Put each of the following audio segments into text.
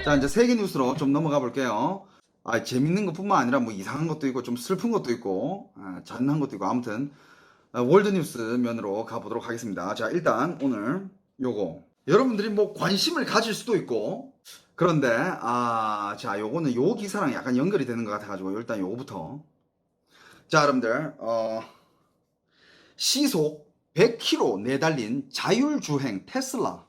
자, 이제 세계 뉴스로 좀 넘어가 볼게요. 재밌는 것뿐만 아니라 뭐 이상한 것도 있고 좀 슬픈 것도 있고 잔인한 것도 있고 아무튼 월드 뉴스 면으로 가보도록 하겠습니다. 자, 일단 오늘 요거 여러분들이 뭐 관심을 가질 수도 있고 그런데 자, 요거는 요 기사랑 약간 연결이 되는 것 같아가지고 일단 요거부터. 자, 여러분들 시속 100km 내달린 자율주행 테슬라,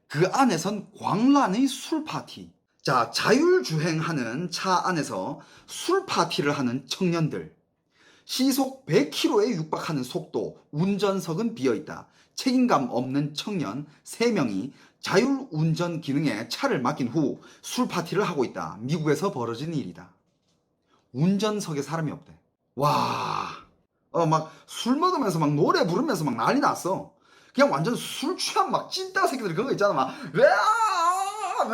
그 안에선 광란의 술 파티. 자, 자율주행하는 차 안에서 술 파티를 하는 청년들. 시속 100km에 육박하는 속도, 운전석은 비어있다. 책임감 없는 청년 3명이 자율운전 기능에 차를 맡긴 후 술 파티를 하고 있다. 미국에서 벌어진 일이다. 운전석에 사람이 없대. 와, 막 술 먹으면서 막 노래 부르면서 막 난리 났어. 그냥 완전 술 취한 막 찐따 새끼들 그런 거 있잖아. 막,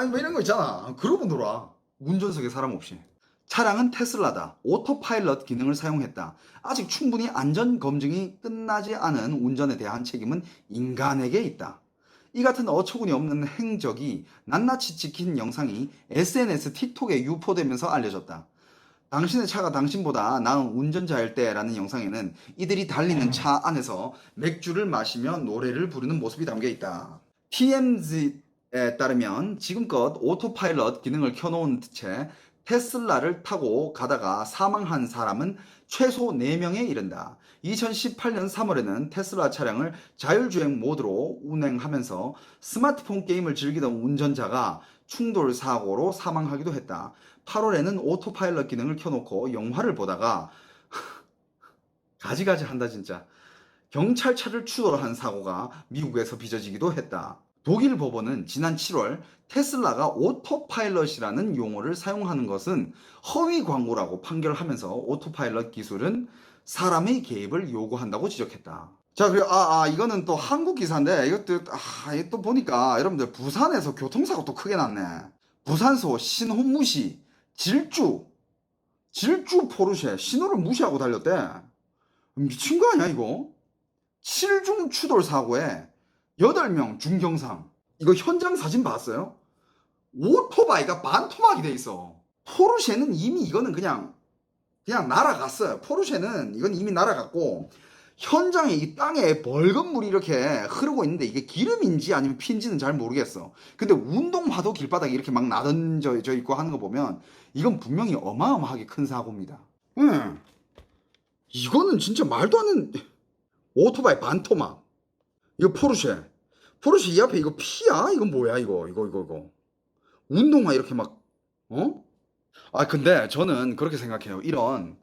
뭐 이런 거 있잖아. 그러고 놀아. 운전석에 사람 없이. 차량은 테슬라다. 오토파일럿 기능을 사용했다. 아직 충분히 안전 검증이 끝나지 않은 운전에 대한 책임은 인간에게 있다. 이 같은 어처구니 없는 행적이 낱낱이 찍힌 영상이 SNS 틱톡에 유포되면서 알려졌다. 당신의 차가 당신보다 나은 운전자일 때라는 영상에는 이들이 달리는 차 안에서 맥주를 마시며 노래를 부르는 모습이 담겨 있다. TMZ에 따르면 지금껏 오토파일럿 기능을 켜놓은 채 테슬라를 타고 가다가 사망한 사람은 최소 4명에 이른다. 2018년 3월에는 테슬라 차량을 자율주행 모드로 운행하면서 스마트폰 게임을 즐기던 운전자가 충돌 사고로 사망하기도 했다. 8월에는 오토파일럿 기능을 켜놓고 영화를 보다가 가지가지 한다 진짜. 경찰차를 추돌한 사고가 미국에서 빚어지기도 했다. 독일 법원은 지난 7월 테슬라가 오토파일럿이라는 용어를 사용하는 것은 허위 광고라고 판결하면서 오토파일럿 기술은 사람의 개입을 요구한다고 지적했다. 자, 그리고 이거는 또 한국 기사인데 이것도 이게 또 보니까 여러분들 부산에서 교통사고 또 크게 났네. 부산서 신호무시 질주 포르쉐 신호를 무시하고 달렸대. 미친 거 아니야 이거? 7중 추돌 사고에 8명 중경상. 이거 현장 사진 봤어요? 오토바이가 반토막이 돼 있어. 포르쉐는 이미 이거는 그냥 날아갔어요. 포르쉐는 이건 이미 날아갔고 현장에 이 땅에 벌건 물이 이렇게 흐르고 있는데 이게 기름인지 아니면 피인지는 잘 모르겠어. 근데 운동화도 길바닥에 이렇게 막 나던져 있고 하는 거 보면 이건 분명히 어마어마하게 큰 사고입니다. 응. 이거는 진짜 말도 안 되는 오토바이 반토막. 이거 포르쉐 이 앞에 이거 피야? 이건 뭐야 이거. 운동화 이렇게 막 근데 저는 그렇게 생각해요. 이런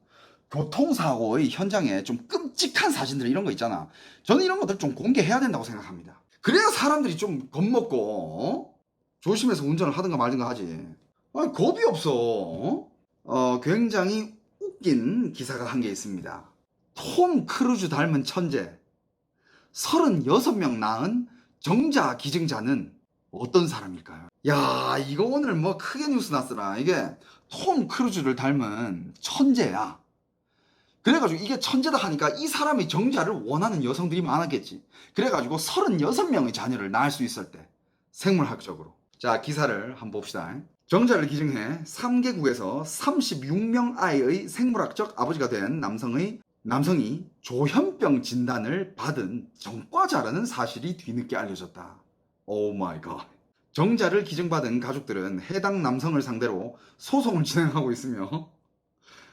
교통사고의 현장에 좀 끔찍한 사진들 이런 거 있잖아. 저는 이런 것들 좀 공개해야 된다고 생각합니다. 그래야 사람들이 좀 겁먹고 조심해서 운전을 하든가 말든가 하지. 겁이 없어. 굉장히 웃긴 기사가 한 게 있습니다. 톰 크루즈 닮은 천재 36명 낳은 정자 기증자는 어떤 사람일까요? 야, 이거 오늘 뭐 크게 뉴스 났으나 이게 톰 크루즈를 닮은 천재야. 그래가지고 이게 천재다 하니까 이 사람의 정자를 원하는 여성들이 많았겠지. 그래가지고 36명의 자녀를 낳을 수 있을 때 생물학적으로. 자, 기사를 한번 봅시다. 정자를 기증해 3개국에서 36명 아이의 생물학적 아버지가 된 남성이 조현병 진단을 받은 전과자라는 사실이 뒤늦게 알려졌다. 오 마이 갓. 정자를 기증받은 가족들은 해당 남성을 상대로 소송을 진행하고 있으며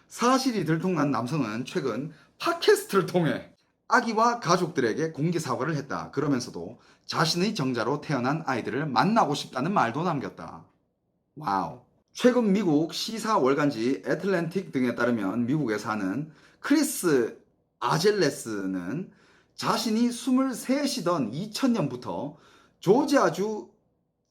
사실이 들통난 남성은 최근 팟캐스트를 통해 아기와 가족들에게 공개 사과를 했다. 그러면서도 자신의 정자로 태어난 아이들을 만나고 싶다는 말도 남겼다. 와우. 최근 미국 시사 월간지 애틀랜틱 등에 따르면 미국에 사는 크리스 아젤레스는 자신이 23이던 2000년부터 조지아주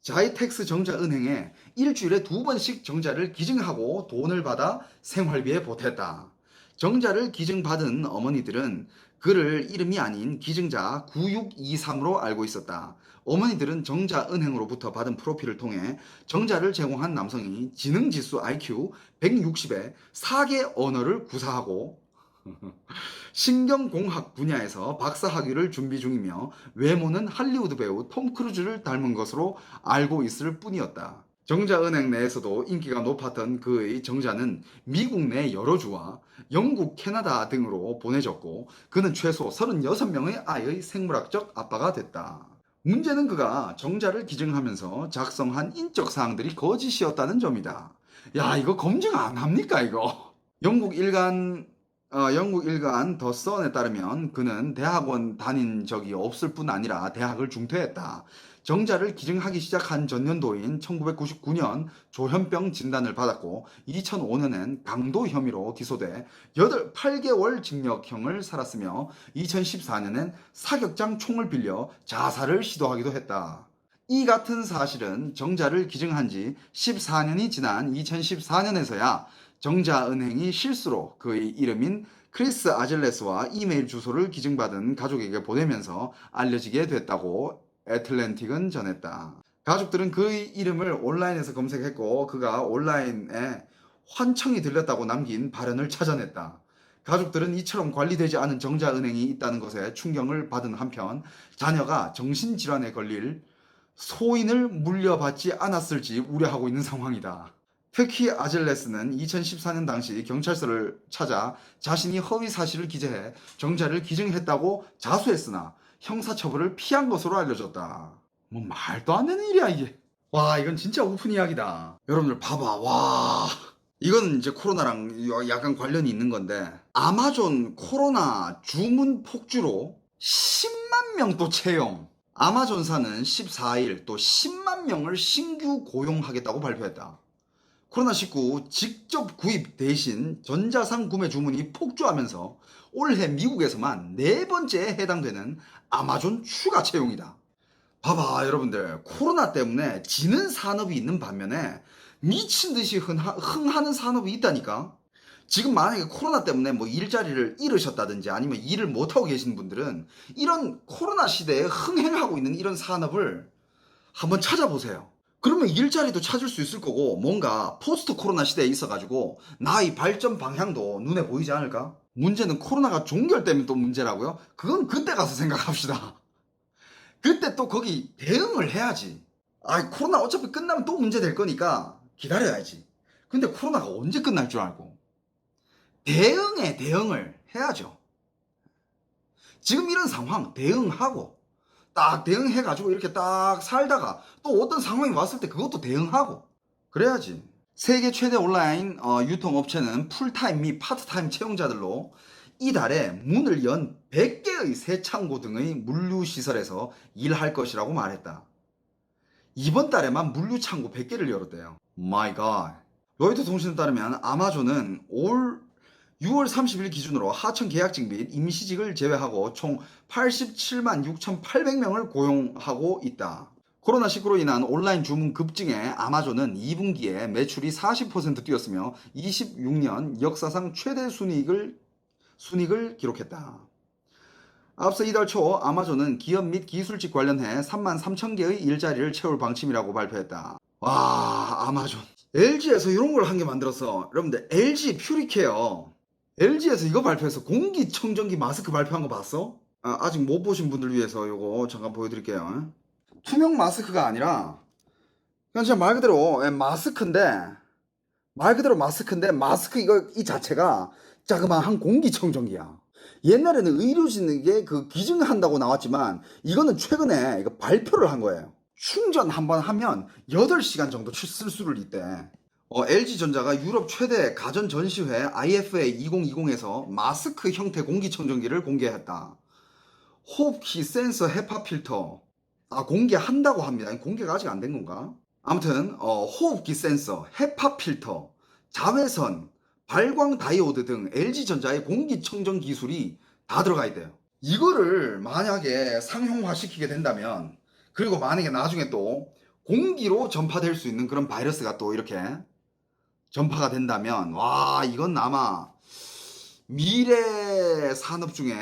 자이텍스 정자은행에 일주일에 2번씩 정자를 기증하고 돈을 받아 생활비에 보탰다. 정자를 기증받은 어머니들은 그를 이름이 아닌 기증자 9623으로 알고 있었다. 어머니들은 정자은행으로부터 받은 프로필을 통해 정자를 제공한 남성이 지능지수 IQ 160에 4개 언어를 구사하고 신경공학 분야에서 박사학위를 준비 중이며 외모는 할리우드 배우 톰 크루즈를 닮은 것으로 알고 있을 뿐이었다. 정자은행 내에서도 인기가 높았던 그의 정자는 미국 내 여러 주와 영국, 캐나다 등으로 보내졌고 그는 최소 36명의 아이의 생물학적 아빠가 됐다. 문제는 그가 정자를 기증하면서 작성한 인적 사항들이 거짓이었다는 점이다. 야, 이거 검증 안 합니까, 이거? 영국 일간 더 선에 따르면 그는 대학원 다닌 적이 없을 뿐 아니라 대학을 중퇴했다. 정자를 기증하기 시작한 전년도인 1999년 조현병 진단을 받았고 2005년엔 강도 혐의로 기소돼 8개월 징역형을 살았으며 2014년엔 사격장 총을 빌려 자살을 시도하기도 했다. 이 같은 사실은 정자를 기증한 지 14년이 지난 2014년에서야 정자은행이 실수로 그의 이름인 크리스 아질레스와 이메일 주소를 기증받은 가족에게 보내면서 알려지게 됐다고 애틀랜틱은 전했다. 가족들은 그의 이름을 온라인에서 검색했고 그가 온라인에 환청이 들렸다고 남긴 발언을 찾아냈다. 가족들은 이처럼 관리되지 않은 정자은행이 있다는 것에 충격을 받은 한편 자녀가 정신질환에 걸릴 소인을 물려받지 않았을지 우려하고 있는 상황이다. 특히 아질레스는 2014년 당시 경찰서를 찾아 자신이 허위 사실을 기재해 정자를 기증했다고 자수했으나 형사처벌을 피한 것으로 알려졌다. 뭐 말도 안 되는 일이야 이게. 와, 이건 진짜 오픈 이야기다. 여러분들 봐봐. 와, 이건 이제 코로나랑 약간 관련이 있는 건데 아마존 코로나 주문 폭주로 10만 명 또 채용. 아마존사는 14일 또 10만 명을 신규 고용하겠다고 발표했다. 코로나19 직접 구입 대신 전자상 구매 주문이 폭주하면서 올해 미국에서만 4번째에 해당되는 아마존 추가 채용이다. 봐봐 여러분들, 코로나 때문에 지는 산업이 있는 반면에 미친 듯이 흥하는 산업이 있다니까. 지금 만약에 코로나 때문에 뭐 일자리를 잃으셨다든지 아니면 일을 못하고 계신 분들은 이런 코로나 시대에 흥행하고 있는 이런 산업을 한번 찾아보세요. 그러면 일자리도 찾을 수 있을 거고 뭔가 포스트 코로나 시대에 있어가지고 나의 발전 방향도 눈에 보이지 않을까? 문제는 코로나가 종결되면 또 문제라고요? 그건 그때 가서 생각합시다. 그때 또 거기 대응을 해야지. 아, 코로나 어차피 끝나면 또 문제 될 거니까 기다려야지. 근데 코로나가 언제 끝날 줄 알고 대응을 해야죠. 지금 이런 상황 대응하고 딱 대응해가지고 이렇게 딱 살다가 또 어떤 상황이 왔을 때 그것도 대응하고 그래야지. 세계 최대 온라인 유통업체는 풀타임 및 파트타임 채용자들로 이달에 문을 연 100개의 새 창고 등의 물류시설에서 일할 것이라고 말했다. 이번 달에만 물류창고 100개를 열었대요. 마이 갓. 로이터 통신에 따르면 아마존은 올 6월 30일 기준으로 하청 계약직 및 임시직을 제외하고 총 87만 6,800명을 고용하고 있다. 코로나19로 인한 온라인 주문 급증에 아마존은 2분기에 매출이 40% 뛰었으며 26년 역사상 최대 순이익을 기록했다. 앞서 이달 초 아마존은 기업 및 기술직 관련해 3만 3천 개의 일자리를 채울 방침이라고 발표했다. 와, 아마존. LG에서 이런 걸 한 개 만들었어. 여러분들 LG 퓨리케어. LG에서 이거 발표해서 공기청정기 마스크 발표한 거 봤어? 아직 못 보신 분들 위해서 이거 잠깐 보여드릴게요. 투명 마스크가 아니라 그냥 진짜 말 그대로 마스크인데 마스크 이 자체가 자그마한 공기청정기야. 옛날에는 의료진에게 그 기증한다고 나왔지만 이거는 최근에 이거 발표를 한 거예요. 충전 한번 하면 8시간 정도 쓸 수를 있대. LG전자가 유럽 최대 가전 전시회 IFA 2020에서 마스크 형태 공기청정기를 공개했다. 호흡기 센서 헤파 필터. 공개한다고 합니다. 공개가 아직 안 된 건가? 아무튼 호흡기 센서, 헤파 필터, 자외선, 발광 다이오드 등 LG전자의 공기청정 기술이 다 들어가 있대요. 이거를 만약에 상용화시키게 된다면, 그리고 만약에 나중에 또 공기로 전파될 수 있는 그런 바이러스가 또 이렇게 전파가 된다면, 와, 이건 아마 미래 산업 중에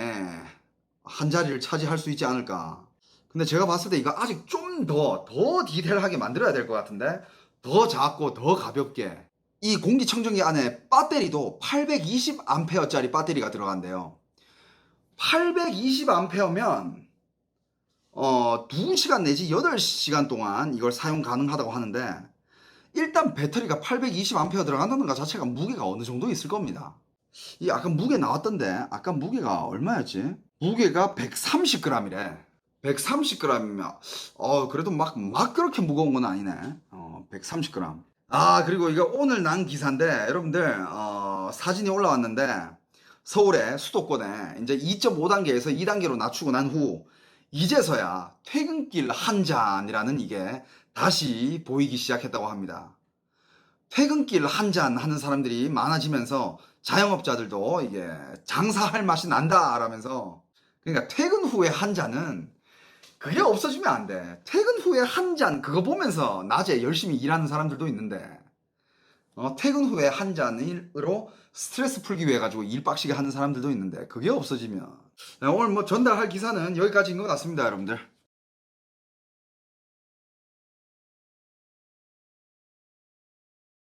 한 자리를 차지할 수 있지 않을까. 근데 제가 봤을 때 이거 아직 좀 더 디테일하게 만들어야 될 것 같은데, 더 작고 더 가볍게. 이 공기청정기 안에 배터리도 820A짜리 배터리가 들어간대요. 820A면 2시간 내지 8시간 동안 이걸 사용 가능하다고 하는데, 일단 배터리가 820A 들어간다는 것 자체가 무게가 어느 정도 있을 겁니다. 이 아까 무게 나왔던데 아까 무게가 얼마였지? 무게가 130g이래. 130g이면 그래도 막 그렇게 무거운 건 아니네. 130g. 아, 그리고 이거 오늘 난 기사인데 여러분들 사진이 올라왔는데 서울의 수도권에 이제 2.5단계에서 2단계로 낮추고 난 후 이제서야 퇴근길 한 잔이라는 이게 다시 보이기 시작했다고 합니다. 퇴근길 한 잔 하는 사람들이 많아지면서 자영업자들도 이게 장사할 맛이 난다라면서, 그러니까 퇴근 후에 한 잔은 그게 없어지면 안 돼. 퇴근 후에 한 잔 그거 보면서 낮에 열심히 일하는 사람들도 있는데 퇴근 후에 한 잔으로 스트레스 풀기 위해 가지고 일 빡시게 하는 사람들도 있는데 그게 없어지면 오늘 뭐 전달할 기사는 여기까지인 것 같습니다, 여러분들.